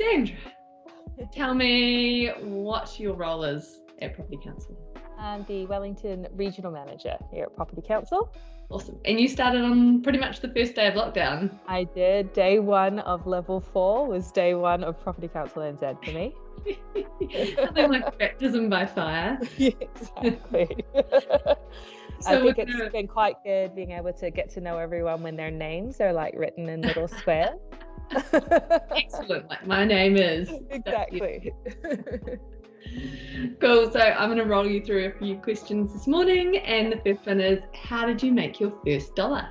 Sandra, tell me what your role is at Property Council. I'm the Wellington Regional Manager here at Property Council. Awesome. And you started on pretty much the first day of lockdown. I did. Day one of level 4 was day one of Property Council NZ for me. Nothing like baptism by fire. Yeah, exactly. I think it's been quite good being able to get to know everyone when their names are like written in little squares. Excellent. Like my name is. Exactly. Cool. So I'm going to roll you through a few questions this morning. And the first one is, how did you make your first dollar?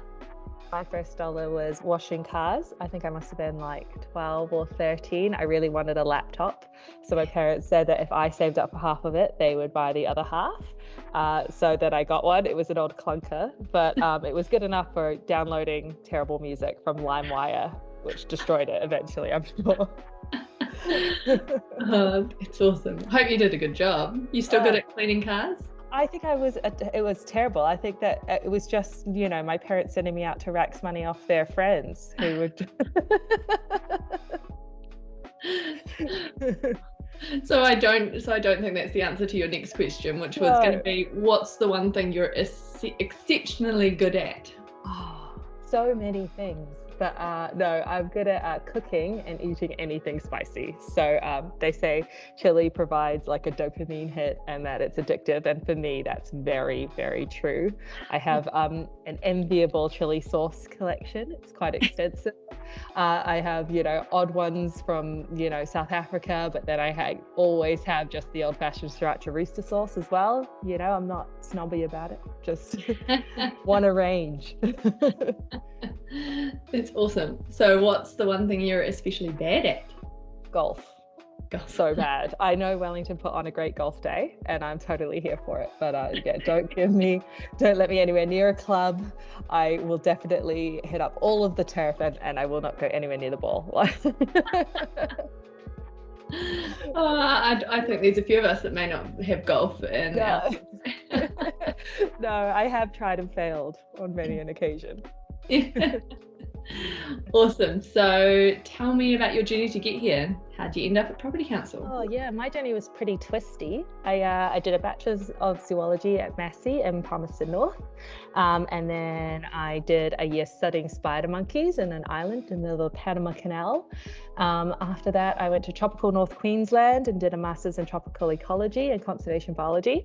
My first dollar was washing cars. I think I must have been like 12 or 13. I really wanted a laptop. So my parents said that if I saved up for half of it, they would buy the other half. So that I got one. It was an old clunker, but it was good enough for downloading terrible music from LimeWire, which destroyed it eventually, I'm sure. It's awesome. Hope you did a good job. You still good at cleaning cars? I think it was terrible. I think that it was just, my parents sending me out to rack money off their friends who would. So I don't think that's the answer to your next question, which was going to be, what's the one thing you're exceptionally good at? Oh, so many things. But no, I'm good at cooking and eating anything spicy. So they say chili provides like a dopamine hit and that it's addictive. And for me, that's very, very true. I have an enviable chili sauce collection. It's quite extensive. I have, odd ones from, South Africa, but then I always have just the old-fashioned sriracha rooster sauce as well. I'm not snobby about it. Just want a range. That's awesome. So what's the one thing you're especially bad at? Golf. So bad. I know Wellington put on a great golf day and I'm totally here for it. But don't let me anywhere near a club. I will definitely hit up all of the turf and I will not go anywhere near the ball. I think there's a few of us that may not have golf in our... No, I have tried and failed on many an occasion. Awesome. So tell me about your journey to get here. How'd you end up at Property Council? Oh yeah, my journey was pretty twisty. I did a Bachelor's of Zoology at Massey in Palmerston North. And then I did a year studying spider monkeys in an island in the little Panama Canal. After that, I went to tropical North Queensland and did a Master's in Tropical Ecology and Conservation Biology.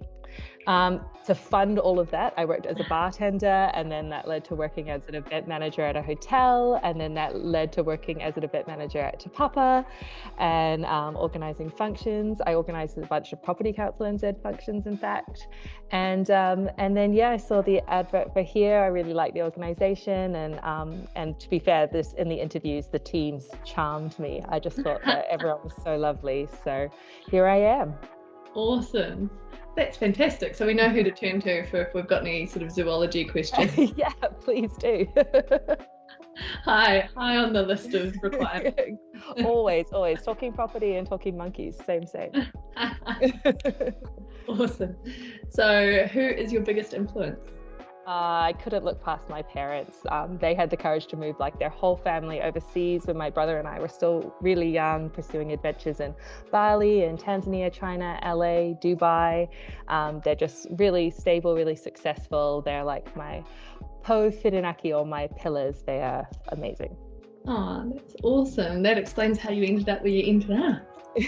To fund all of that, I worked as a bartender, and then that led to working as an event manager at a hotel, and then that led to working as an event manager at Te Papa and organising functions. I organised a bunch of Property Council NZ functions, in fact. And then, I saw the advert for here. I really liked the organisation, and to be fair, in the interviews, the teams charmed me. I just thought that everyone was so lovely. So here I am. Awesome. That's fantastic. So we know who to turn to if we've got any sort of zoology questions. Yeah, please do. High on the list of requirements. Always talking property and talking monkeys, same. Awesome. So who is your biggest influence? I couldn't look past my parents. They had the courage to move like their whole family overseas when my brother and I were still really young, pursuing adventures in Bali and Tanzania, China, LA, Dubai. They're just really stable, really successful. They're like my po Whirinaki, or my pillars. They are amazing. Oh, that's awesome. That explains how you ended up where you ended up.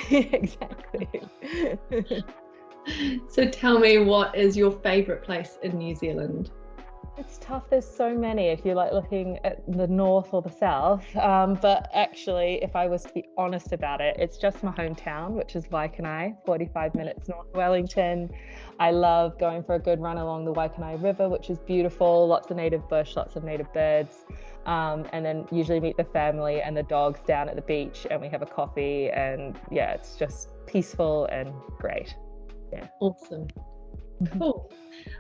Exactly. So tell me, what is your favourite place in New Zealand? It's tough. There's so many if you're like looking at the north or the south. But actually, if I was to be honest about it, it's just my hometown, which is Waikanae, 45 minutes north of Wellington. I love going for a good run along the Waikanae River, which is beautiful. Lots of native bush, lots of native birds. And then usually meet the family and the dogs down at the beach and we have a coffee. And yeah, it's just peaceful and great. Yeah. Awesome. Cool.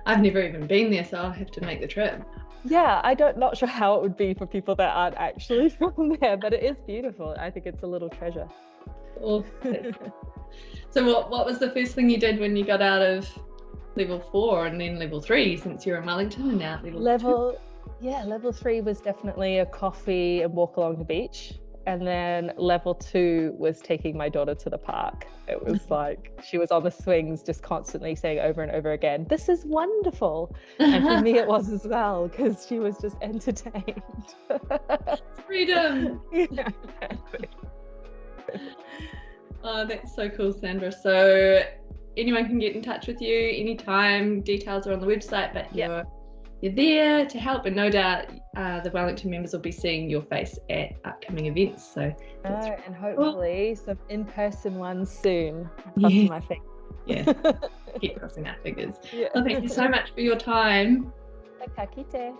I've never even been there, so I'll have to make the trip. Yeah, not sure how it would be for people that aren't actually from there, but it is beautiful. I think it's a little treasure. Awesome. So what was the first thing you did when you got out of level 4 and then level 3, since you're in Wellington and now level 2? Level 3 was definitely a coffee and walk along the beach. And then level 2 was taking my daughter to the park. It was like she was on the swings just constantly saying over and over again, "This is wonderful." And for me it was as well, because she was just entertained. Freedom. Yeah. Oh, that's so cool, Sandra. So anyone can get in touch with you anytime. Details are on the website, but you're there to help, and no doubt the Wellington members will be seeing your face at upcoming events. So and hopefully some in-person ones soon. Crossing my fingers. Yeah, keep crossing our fingers. Yeah. Well, thank you so much for your time. Ka kite.